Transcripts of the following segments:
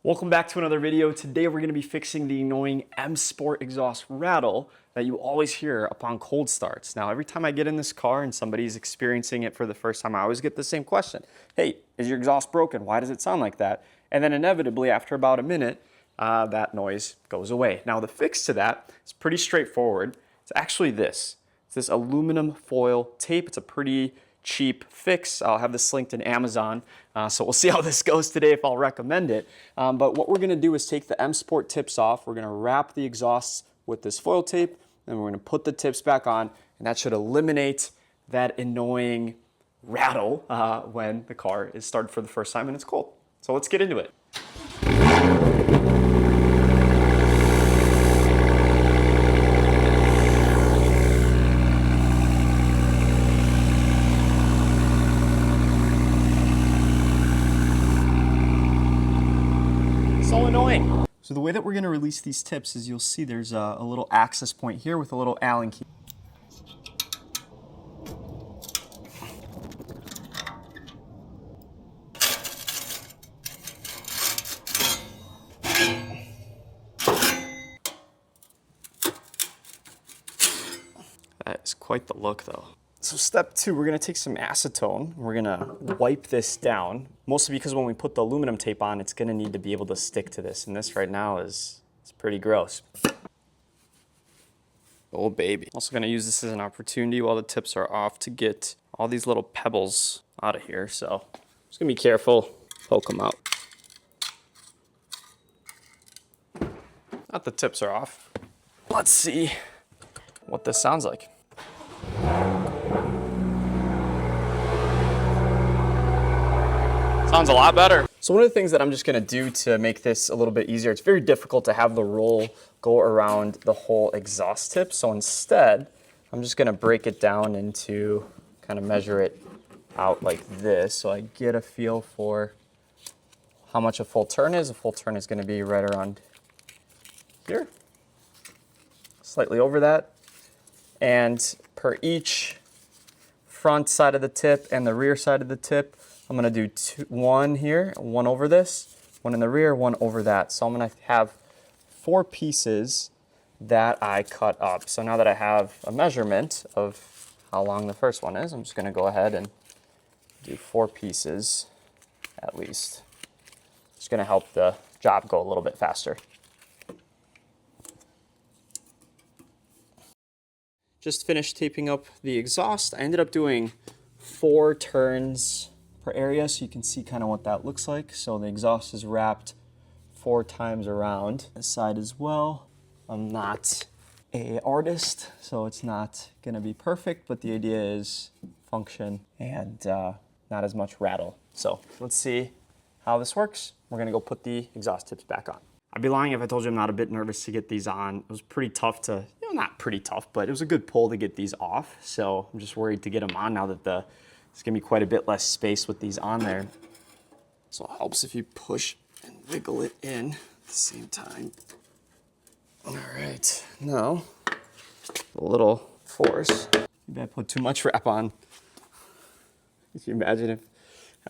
Welcome back to another video. Today we're going to be fixing the annoying M Sport exhaust rattle that you always hear upon cold starts. Now, every time I get in this car and somebody's experiencing it for the first time, I always get the same question. Hey, is your exhaust broken? Why does it sound like that? And then inevitably, after about a minute, that noise goes away. Now, the fix to that is pretty straightforward. It's actually this. It's this aluminum foil tape. It's a pretty cheap fix. I'll have this linked in Amazon, so we'll see how this goes today if I'll recommend it. But what we're going to do is take the M Sport tips off. We're going to wrap the exhausts with this foil tape, and we're going to put the tips back on, and that should eliminate that annoying rattle when the car is started for the first time and it's cold. So let's get into it. So annoying. So the way that we're going to release these tips is you'll see there's a little access point here with a little Allen key. That is quite the look though. So step two, we're gonna take some acetone. We're gonna wipe this down, mostly because when we put the aluminum tape on, it's gonna need to be able to stick to this. And this right now it's pretty gross. Oh baby. Also gonna use this as an opportunity while the tips are off to get all these little pebbles out of here. So just gonna be careful, poke them out. Now that the tips are off, let's see what this sounds like. Sounds a lot better. So one of the things that I'm just gonna do to make this a little bit easier, it's very difficult to have the roll go around the whole exhaust tip. So instead, I'm just gonna break it down into, kind of measure it out like this. So I get a feel for how much a full turn is. A full turn is gonna be right around here, slightly over that. And per each front side of the tip and the rear side of the tip, I'm gonna do one here, one over this, one in the rear, one over that. So I'm gonna have 4 pieces that I cut up. So now that I have a measurement of how long the first one is, I'm just gonna go ahead and do 4 pieces at least. It's gonna help the job go a little bit faster. Just finished taping up the exhaust. I ended up doing 4 turns per area, so you can see kind of what that looks like. So the exhaust is wrapped 4 times around this side as well. I'm not an artist, so it's not gonna be perfect, but the idea is function and not as much rattle. So let's see how this works. We're gonna go put the exhaust tips back on. I'd be lying if I told you I'm not a bit nervous to get these on. It was pretty tough to, not pretty tough, but it was a good pull to get these off. So I'm just worried to get them on now that there's gonna be quite a bit less space with these on there. So it helps if you push and wiggle it in at the same time. All right, now a little force. Maybe I put too much wrap on. Can you imagine if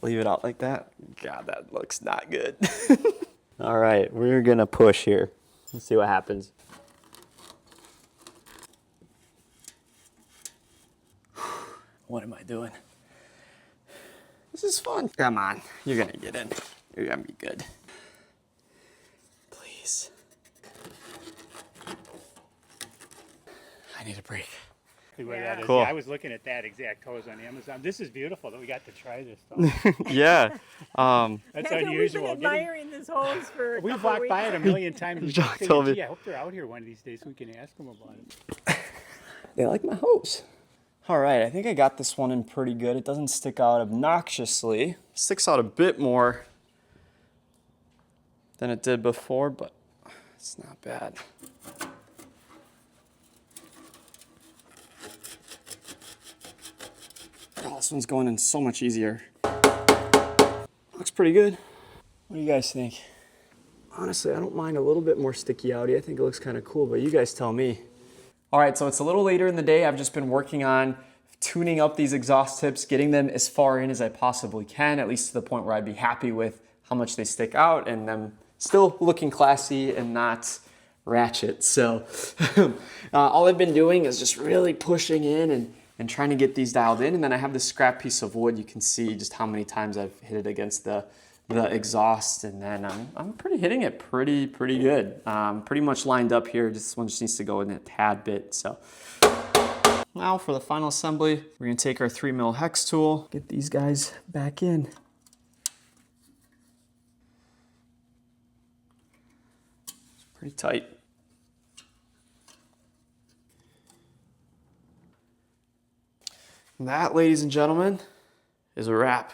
I leave it out like that? God, that looks not good. All right, we're gonna push here. Let's see what happens. What am I doing? This is fun. Come on, you're gonna get in. You're gonna be good. Please. I need a break. Yeah. Cool. Yeah, I was looking at that exact hose on Amazon. This is beautiful that we got to try this stuff. Yeah. That's We've unusual. been admiring this hose for We've walked by it a million times. John told me. Gee, I hope they're out here one of these days so we can ask them about it. They like my hose. All right, I think I got this one in pretty good. It doesn't stick out obnoxiously. It sticks out a bit more than it did before, but it's not bad. Oh, this one's going in so much easier. Looks pretty good. What do you guys think? Honestly, I don't mind a little bit more sticky outy. I think it looks kind of cool, but you guys tell me. All right, so it's a little later in the day. I've just been working on tuning up these exhaust tips, getting them as far in as I possibly can, at least to the point where I'd be happy with how much they stick out and them still looking classy and not ratchet. So all I've been doing is just really pushing in and trying to get these dialed in. And then I have this scrap piece of wood. You can see just how many times I've hit it against the exhaust, and then I'm hitting it pretty good. Pretty much lined up here. This one just needs to go in a tad bit. So now for the final assembly, we're gonna take our 3mm hex tool, get these guys back in. It's pretty tight. And that, ladies and gentlemen, is a wrap.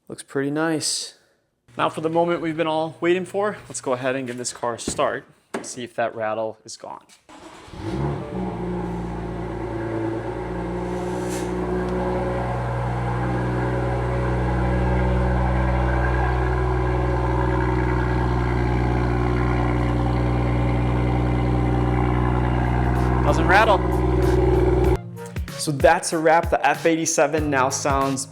Looks pretty nice. Now for the moment we've been all waiting for, let's go ahead and give this car a start. See if that rattle is gone. Doesn't rattle. So that's a wrap. The F87 now sounds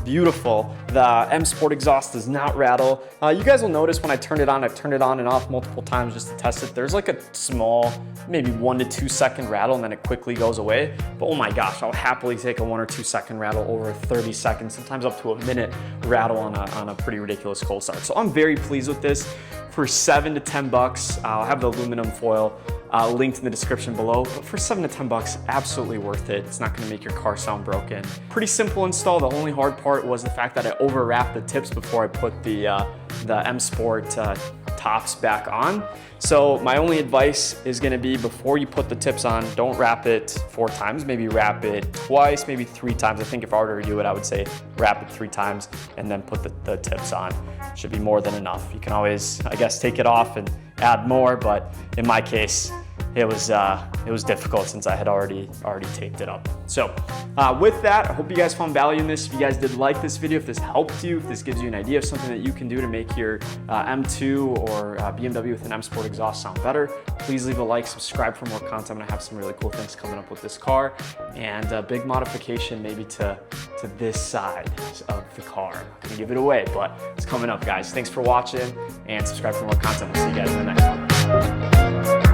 beautiful. The M Sport exhaust does not rattle. You guys will notice when I turn it on, I've turned it on and off multiple times just to test it. There's like a small, maybe 1 to 2 second rattle, and then it quickly goes away. But oh my gosh, I'll happily take a 1 or 2 second rattle over 30 seconds, sometimes up to a minute rattle on a pretty ridiculous cold start. So I'm very pleased with this. For $7 to $10, I'll have the aluminum foil linked in the description below. But for $7 to $10, absolutely worth it. It's not gonna make your car sound broken. Pretty simple install. The only hard part was the fact that I overwrapped the tips before I put the M Sport tops back on. So my only advice is gonna be, before you put the tips on, don't wrap it 4 times, maybe wrap it twice, maybe 3 times. I think if I were to do it, I would say wrap it 3 times and then put the tips on. Should be more than enough. You can always, I guess, take it off and add more, but in my case, it was difficult since I had already taped it up. So with that, I hope you guys found value in this. If you guys did like this video, if this helped you, if this gives you an idea of something that you can do to make your M2 or BMW with an M Sport exhaust sound better, please leave a like, subscribe for more content. I'm gonna have some really cool things coming up with this car, and a big modification maybe to this side of the car. I'm not gonna give it away, but it's coming up, guys. Thanks for watching, and subscribe for more content. We'll see you guys in the next one.